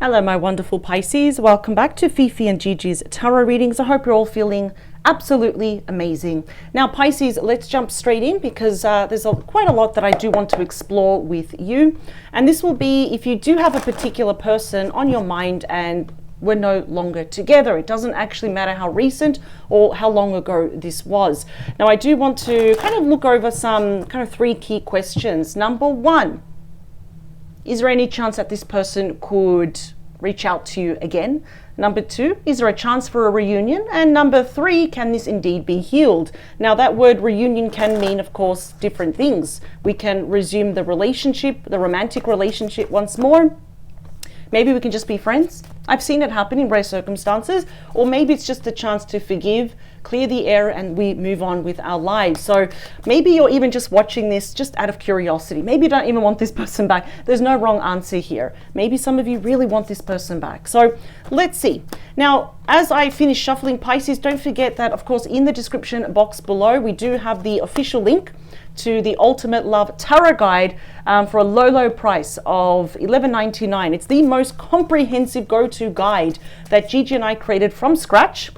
Hello, my wonderful Pisces. Welcome back to Fifi and Gigi's tarot readings. I hope you're all feeling absolutely amazing. Now, Pisces, let's jump straight in because there's quite a lot that I do want to explore with you. And this will be if you do have a particular person on your mind and we're no longer together. It doesn't actually matter how recent or how long ago this was. Now, I do want to kind of look over some kind of 3 key questions. Number 1, is there any chance that this person could reach out to you again? Number 2, is there a chance for a reunion? And number 3, can this indeed be healed? Now, that word reunion can mean, of course, different things. We can resume the relationship, the romantic relationship once more. Maybe we can just be friends. I've seen it happen in rare circumstances. Or maybe it's just a chance to forgive, clear the air, and we move on with our lives. So maybe you're even just watching this just out of curiosity. Maybe you don't even want this person back. There's no wrong answer here. Maybe some of you really want this person back. So let's see. Now, as I finish shuffling Pisces, don't forget that, of course, in the description box below, we do have the official link to the Ultimate Love Tarot Guide for a low price of $11.99. It's the most comprehensive go-to guide that Gigi and I created from scratch,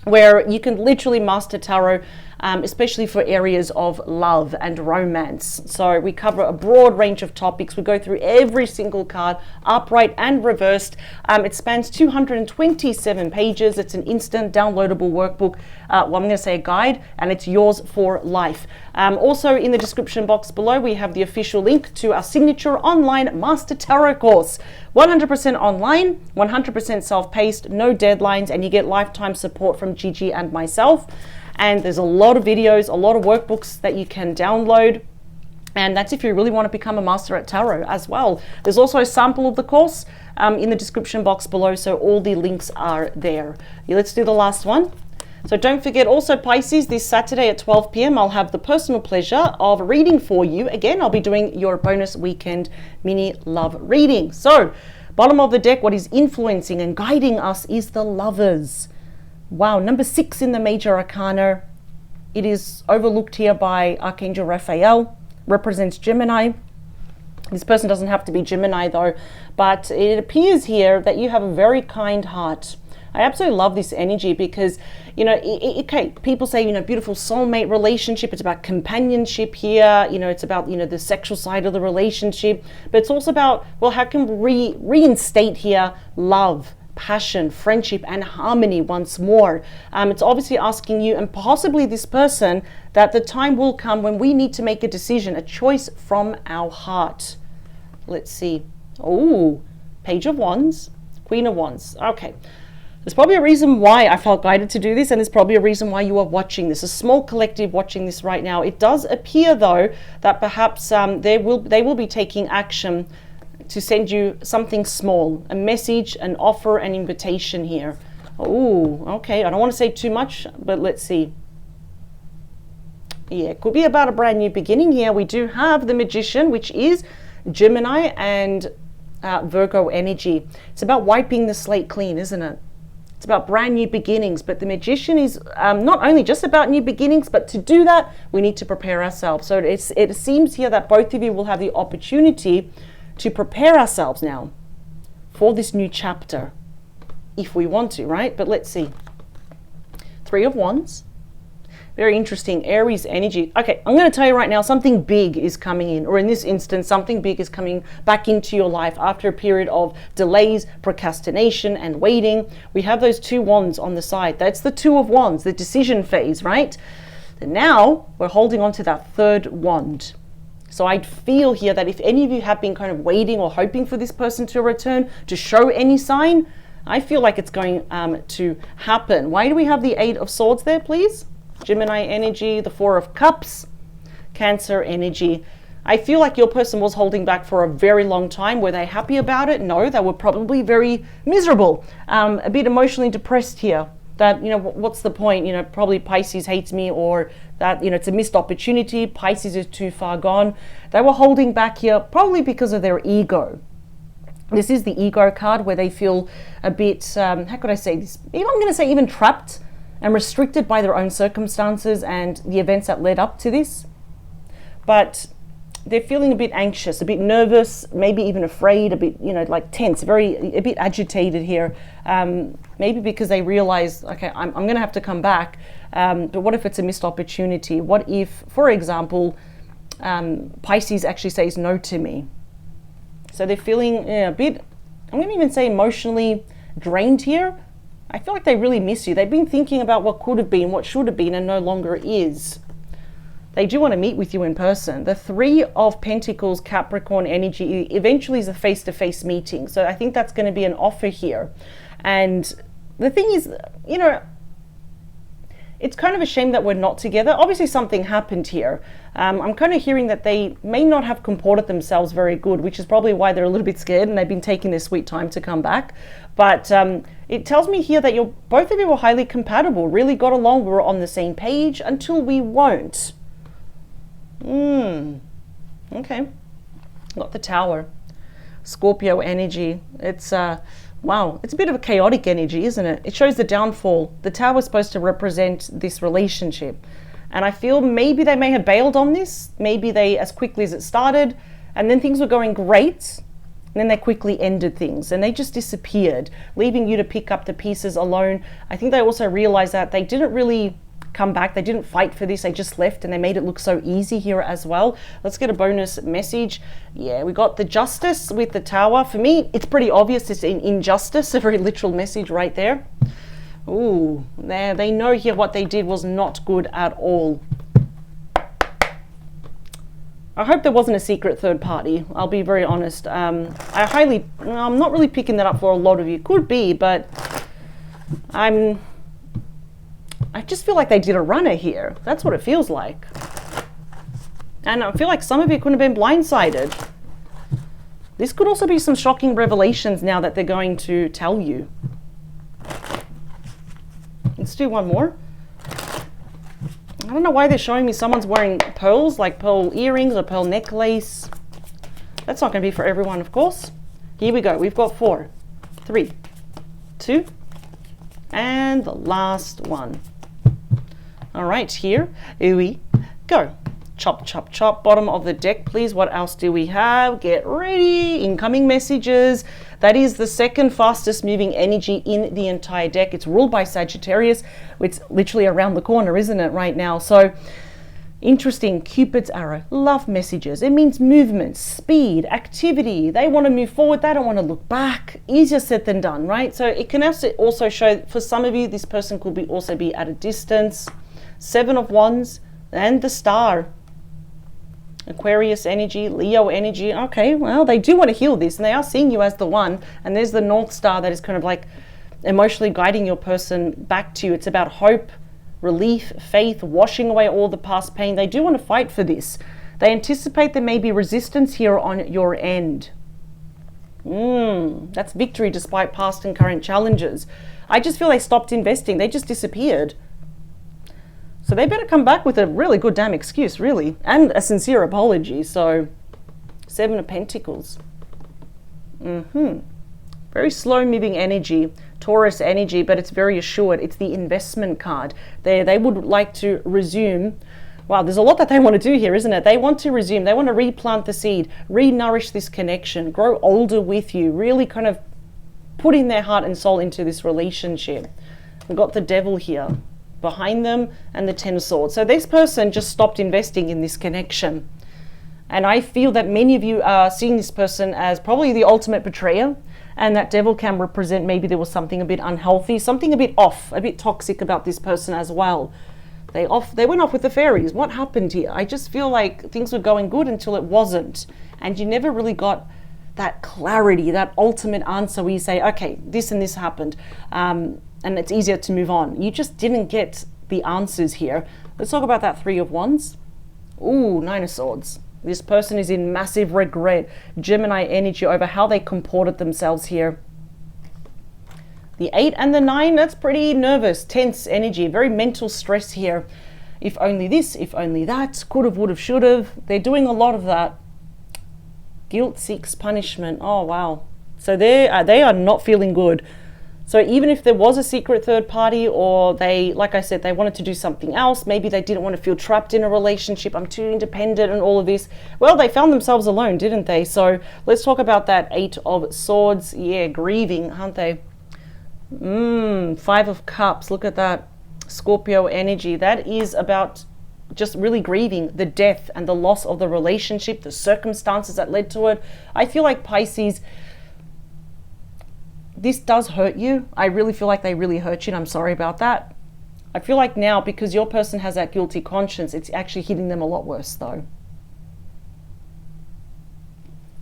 where you can literally master tarot, especially for areas of love and romance. So we cover a broad range of topics. We go through every single card, upright and reversed. It spans 227 pages. It's an instant downloadable workbook. Well, I'm going to say a guide, and it's yours for life. Also in the description box below, we have the official link to our signature online Master Tarot course. 100% online, 100% self-paced, no deadlines, and you get lifetime support from Gigi and myself. And there's a lot of videos, a lot of workbooks that you can download. And that's if you really want to become a master at tarot as well. There's also a sample of the course in the description box below, so all the links are there. Let's do the last one. So don't forget also, Pisces, this Saturday at 12 p.m. I'll have the personal pleasure of reading for you. Again, I'll be doing your bonus weekend mini love reading. So bottom of the deck, what is influencing and guiding us is the Lovers. Wow, number 6 in the major arcana. It is overlooked here by Archangel Raphael, represents Gemini. This person doesn't have to be Gemini though, but it appears here that you have a very kind heart. I absolutely love this energy because, you know, okay, people say, you know, beautiful soulmate relationship. It's about companionship here. You know, it's about, you know, the sexual side of the relationship. But it's also about, well, how can we reinstate here love, passion, friendship, and harmony once more? It's obviously asking you and possibly this person that the time will come when we need to make a decision, a choice from our heart. Let's see. Oh, Page of Wands, Queen of Wands. Okay. There's probably a reason why I felt guided to do this, and there's probably a reason why you are watching this. A small collective watching this right now. It does appear, though, that perhaps they will be taking action to send you something small, a message, an offer, an invitation here. Oh, okay. I don't want to say too much, but let's see. Yeah, it could be about a brand new beginning here. We do have the Magician, which is Gemini and Virgo energy. It's about wiping the slate clean, isn't it? It's about brand new beginnings, but the Magician is not only just about new beginnings, but to do that, we need to prepare ourselves. So it seems here that both of you will have the opportunity to prepare ourselves now for this new chapter, if we want to, right? But let's see. 3 of Wands. Very interesting, Aries energy. Okay, I'm going to tell you right now, something big is coming in, or in this instance, something big is coming back into your life after a period of delays, procrastination, and waiting. We have those 2 wands on the side. That's the 2 of Wands, the decision phase, right? And now we're holding on to that 3rd wand. So I feel here that if any of you have been kind of waiting or hoping for this person to return, to show any sign, I feel like it's going to happen. Why do we have the 8 of Swords there, please? Gemini energy, the 4 of Cups, Cancer energy. I feel like your person was holding back for a very long time. Were they happy about it? No, they were probably very miserable, a bit emotionally depressed here. That, you know, what's the point? You know, probably Pisces hates me, or that, you know, it's a missed opportunity. Pisces is too far gone. They were holding back here probably because of their ego. This is the ego card where they feel a bit, how could I say this? I'm going to say even trapped and restricted by their own circumstances and the events that led up to this. But they're feeling a bit anxious, a bit nervous, maybe even afraid, a bit, like tense, a bit agitated here. Maybe because they realize, okay, I'm going to have to come back. But what if it's a missed opportunity? What if, for example, Pisces actually says no to me? So they're feeling a bit, I'm going to even say emotionally drained here. I feel like they really miss you. They've been thinking about what could have been, what should have been, and no longer is. They do want to meet with you in person. The 3 of Pentacles, Capricorn energy, eventually is a face-to-face meeting. So I think that's going to be an offer here. And the thing is, it's kind of a shame that we're not together. Obviously something happened here. I'm kind of hearing that they may not have comported themselves very good, which is probably why they're a little bit scared and they've been taking their sweet time to come back. But it tells me here that both of you were highly compatible, really got along, we were on the same page until we won't. Okay. Got the Tower. Scorpio energy. It's wow, it's a bit of a chaotic energy, isn't it? It shows the downfall. The Tower is supposed to represent this relationship. And I feel maybe they may have bailed on this. Maybe they, as quickly as it started, and then things were going great, and then they quickly ended things and they just disappeared, leaving you to pick up the pieces alone. I think they also realized that they didn't really come back. They didn't fight for this. They just left and they made it look so easy here as well. Let's get a bonus message. Yeah, we got the Justice with the Tower. For me, it's pretty obvious. It's an injustice, a very literal message right there. Ooh, there, they know here what they did was not good at all. I hope there wasn't a secret third party. I'll be very honest. I'm not really picking that up for a lot of you. Could be, but I just feel like they did a runner here. That's what it feels like. And I feel like some of you could have been blindsided. This could also be some shocking revelations now that they're going to tell you. Let's do one more. I don't know why they're showing me someone's wearing pearls, like pearl earrings or pearl necklace. That's not going to be for everyone, of course. Here we go. We've got 4, 3, 2, and the last one. All right, here we go. Chop, chop, chop. Bottom of the deck, please. What else do we have? Get ready. Incoming messages. That is the second fastest moving energy in the entire deck. It's ruled by Sagittarius. It's literally around the corner, isn't it, right now? So interesting. Cupid's arrow. Love messages. It means movement, speed, activity. They want to move forward. They don't want to look back. Easier said than done, right? So it can also show, for some of you, this person could also be at a distance. 7 of Wands and the Star. Aquarius energy, Leo energy. Okay, well, they do want to heal this and they are seeing you as the one. And there's the North Star that is kind of like emotionally guiding your person back to you. It's about hope, relief, faith, washing away all the past pain. They do want to fight for this. They anticipate there may be resistance here on your end. That's victory despite past and current challenges. I just feel they stopped investing. They just disappeared. So they better come back with a really good damn excuse, really, and a sincere apology. So 7 of Pentacles. Very slow moving energy, Taurus energy, but it's very assured. It's the investment card. They would like to resume. Wow, there's a lot that they want to do here, isn't it? They want to resume. They want to replant the seed, re-nourish this connection, grow older with you, really kind of putting their heart and soul into this relationship. We've got the Devil here behind them and the 10 of Swords. So this person just stopped investing in this connection. And I feel that many of you are seeing this person as probably the ultimate betrayer, and that Devil can represent maybe there was something a bit unhealthy, something a bit off, a bit toxic about this person as well. They went off with the fairies. What happened here? I just feel like things were going good until it wasn't. And you never really got that clarity, that ultimate answer where you say, okay, this and this happened. And it's easier to move on. You just didn't get the answers here. Let's talk about that 3 of Wands. Ooh, 9 of Swords. This person is in massive regret, Gemini energy over how they comported themselves here. The 8 and the 9, that's pretty nervous, tense energy, very mental stress here. If only this, if only that, could have, would have, should have. They're doing a lot of that. Guilt seeks punishment. Oh, wow. So they are not feeling good. So even if there was a secret third party, or they, like I said, they wanted to do something else, maybe they didn't want to feel trapped in a relationship, I'm too independent and all of this, well, they found themselves alone, didn't they? So let's talk about that Eight of Swords. Yeah, grieving, aren't they? Five of Cups, look at that. Scorpio energy. That is about just really grieving the death and the loss of the relationship, the circumstances that led to it. I feel like Pisces, this does hurt you. I really feel like they really hurt you, and I'm sorry about that. I feel like now, because your person has that guilty conscience, it's actually hitting them a lot worse though.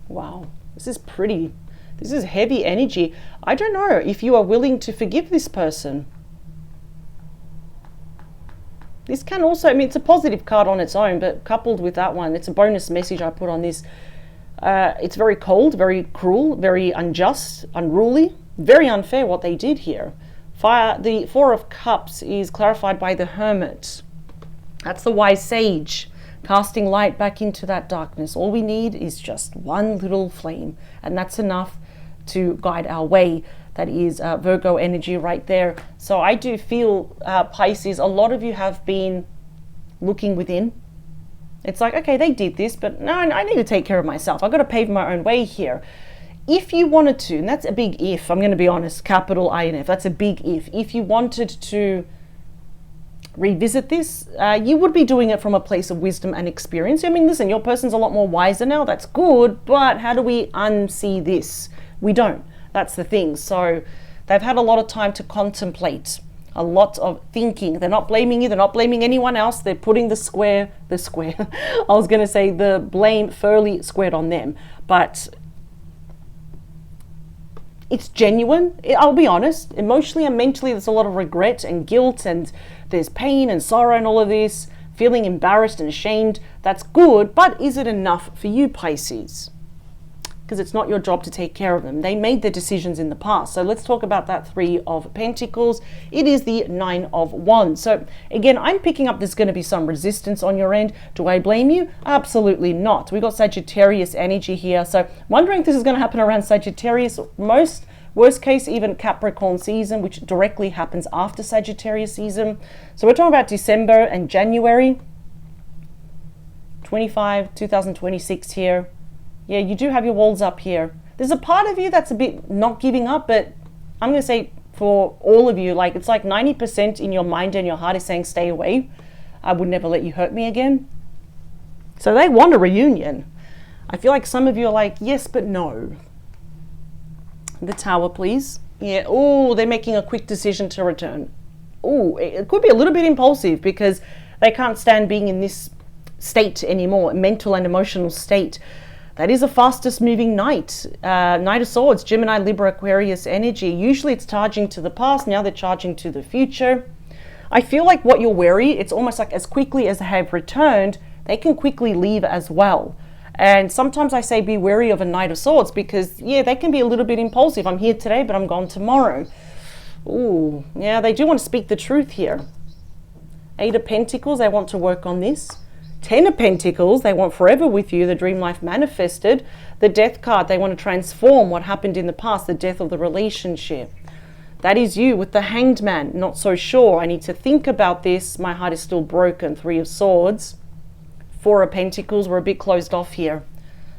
Wow, this is pretty. This is heavy energy. I don't know if you are willing to forgive this person. This can also, I mean, it's a positive card on its own, but coupled with that one, it's a bonus message I put on this. It's very cold, very cruel, very unjust, unruly, very unfair what they did here. The Four of Cups is clarified by the Hermit. That's the wise sage, casting light back into that darkness. All we need is just one little flame, and that's enough to guide our way. That is Virgo energy right there. So I do feel, Pisces, a lot of you have been looking within. It's like, okay, they did this, but no, I need to take care of myself. I've got to pave my own way here. If you wanted to, and that's a big if, I'm going to be honest, capital INF, that's a big if. If you wanted to revisit this, you would be doing it from a place of wisdom and experience. I mean, listen, your person's a lot more wiser now. That's good, but how do we unsee this? We don't. That's the thing. So they've had a lot of time to contemplate, a lot of thinking. They're not blaming you. They're not blaming anyone else. They're putting the I was going to say the blame fairly squared on them, but it's genuine. I'll be honest, emotionally and mentally, there's a lot of regret and guilt, and there's pain and sorrow and all of this, feeling embarrassed and ashamed. That's good, but is it enough for you, Pisces? Because it's not your job to take care of them. They made their decisions in the past. So let's talk about that Three of Pentacles. It is the Nine of Wands. So again, I'm picking up there's going to be some resistance on your end. Do I blame you? Absolutely not. We got Sagittarius energy here. So wondering if this is going to happen around Sagittarius. Worst case, even Capricorn season, which directly happens after Sagittarius season. So we're talking about December and January 2026 here. Yeah, you do have your walls up here. There's a part of you that's a bit not giving up, but I'm going to say for all of you, like it's like 90% in your mind and your heart is saying, stay away. I would never let you hurt me again. So they want a reunion. I feel like some of you are like, yes, but no. The Tower, please. Yeah, oh, they're making a quick decision to return. Oh, it could be a little bit impulsive because they can't stand being in this state anymore, mental and emotional state. That is the fastest moving Knight. Knight of Swords, Gemini, Libra, Aquarius energy. Usually it's charging to the past. Now they're charging to the future. I feel like what you're wary, it's almost like as quickly as they have returned, they can quickly leave as well. And sometimes I say be wary of a Knight of Swords because, yeah, they can be a little bit impulsive. I'm here today, but I'm gone tomorrow. Ooh, yeah, they do want to speak the truth here. Eight of Pentacles, they want to work on this. Ten of Pentacles, they want forever with you, the dream life manifested. The Death card, they want to transform what happened in the past, the death of the relationship. That is you with the Hanged Man, not so sure. I need to think about this. My heart is still broken. Three of Swords. Four of Pentacles, we're a bit closed off here.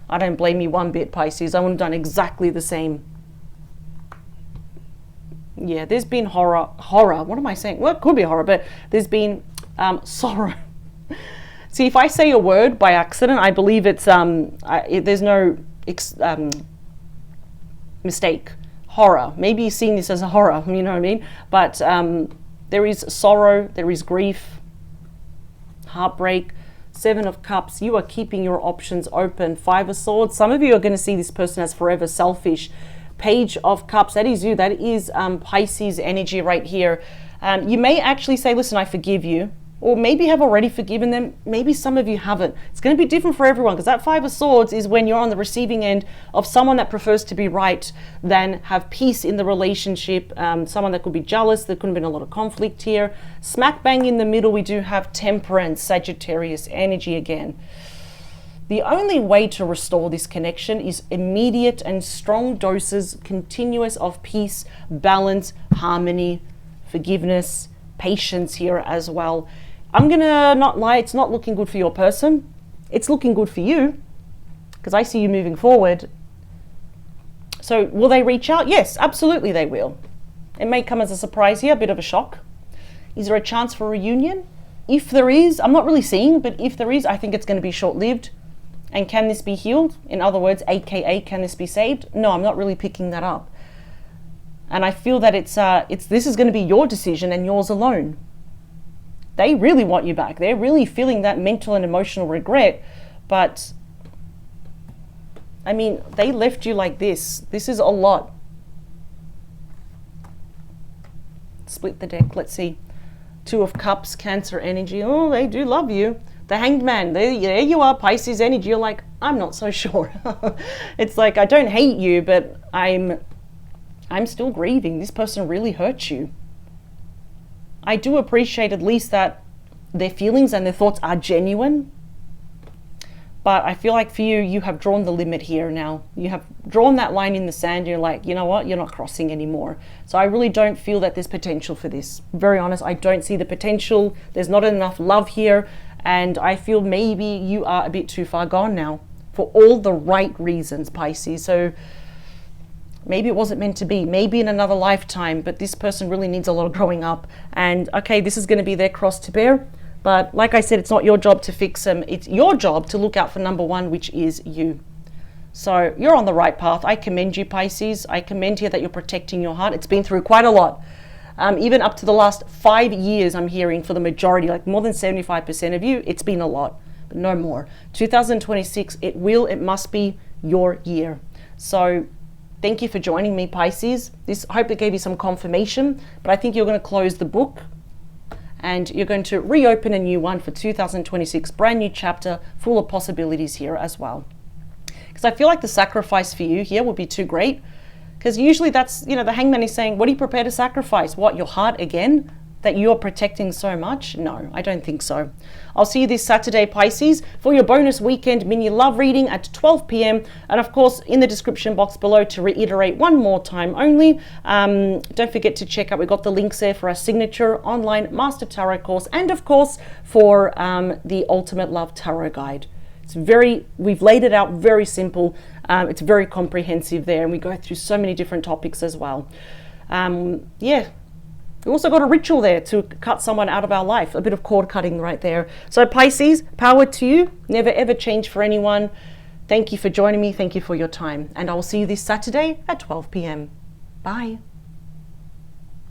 I don't blame you one bit, Pisces. I would have done exactly the same. Yeah, there's been horror. What am I saying? Well, it could be horror, but there's been sorrow. See, if I say a word by accident, I believe it's there's no mistake. Horror. Maybe you're seeing this as a horror, you know what I mean? But there is sorrow, there is grief, heartbreak. Seven of Cups, you are keeping your options open. Five of Swords, some of you are going to see this person as forever selfish. Page of Cups, that is you. That is Pisces energy right here. You may actually say, listen, I forgive you. Or maybe have already forgiven them. Maybe some of you haven't. It's going to be different for everyone because that Five of Swords is when you're on the receiving end of someone that prefers to be right than have peace in the relationship. Someone that could be jealous. There could have been a lot of conflict here. Smack bang in the middle, we do have Temperance, Sagittarius energy again. The only way to restore this connection is immediate and strong doses, continuous of peace, balance, harmony, forgiveness, patience here as well. I'm gonna not lie, it's not looking good for your person. It's looking good for you, because I see you moving forward. So will they reach out? Yes, absolutely they will. It may come as a surprise here, a bit of a shock. Is there a chance for a reunion? If there is, I'm not really seeing, but if there is, I think it's going to be short-lived. And can this be healed? In other words, AKA, can this be saved? No, I'm not really picking that up. And I feel that this is going to be your decision and yours alone. They really want you back. They're really feeling that mental and emotional regret. But, I mean, they left you like this. This is a lot. Split the deck. Let's see. Two of Cups, Cancer energy. Oh, they do love you. The Hanged Man, there you are, Pisces energy. You're like, I'm not so sure. It's like, I don't hate you, but I'm still grieving. This person really hurt you. I do appreciate at least that their feelings and their thoughts are genuine. But I feel like for you, you have drawn the limit here now. You have drawn that line in the sand. You're like, you know what? You're not crossing anymore. So I really don't feel that there's potential for this. Very honest, I don't see the potential. There's not enough love here. And I feel maybe you are a bit too far gone now for all the right reasons, Pisces. So maybe it wasn't meant to be. Maybe in another lifetime. But this person really needs a lot of growing up. And okay, this is going to be their cross to bear. But like I said, it's not your job to fix them. It's your job to look out for number one, which is you. So you're on the right path. I commend you, Pisces. I commend here that you're protecting your heart. It's been through quite a lot. Even up to the last 5 years, I'm hearing for the majority, like more than 75% of you, it's been a lot, but no more. 2026, it must be your year. So thank you for joining me, Pisces. I hope it gave you some confirmation, but I think you're going to close the book. And you're going to reopen a new one for 2026, brand new chapter, full of possibilities here as well. Because I feel like the sacrifice for you here would be too great. Because usually that's, the Hangman is saying, what are you prepared to sacrifice? What, your heart again? That you're protecting so much? No, I don't think so. I'll see you this Saturday, Pisces, for your bonus weekend mini love reading at 12 p.m. And of course, in the description box below, to reiterate one more time only, don't forget to check out, we've got the links there for our signature online Master Tarot course, and of course, for the Ultimate Love Tarot Guide. We've laid it out very simple. It's very comprehensive there, and we go through so many different topics as well. We also got a ritual there to cut someone out of our life, a bit of cord cutting right there. So Pisces, power to you. Never ever change for anyone. Thank you for joining me. Thank you for your time. And I will see you this Saturday at 12 p.m. Bye.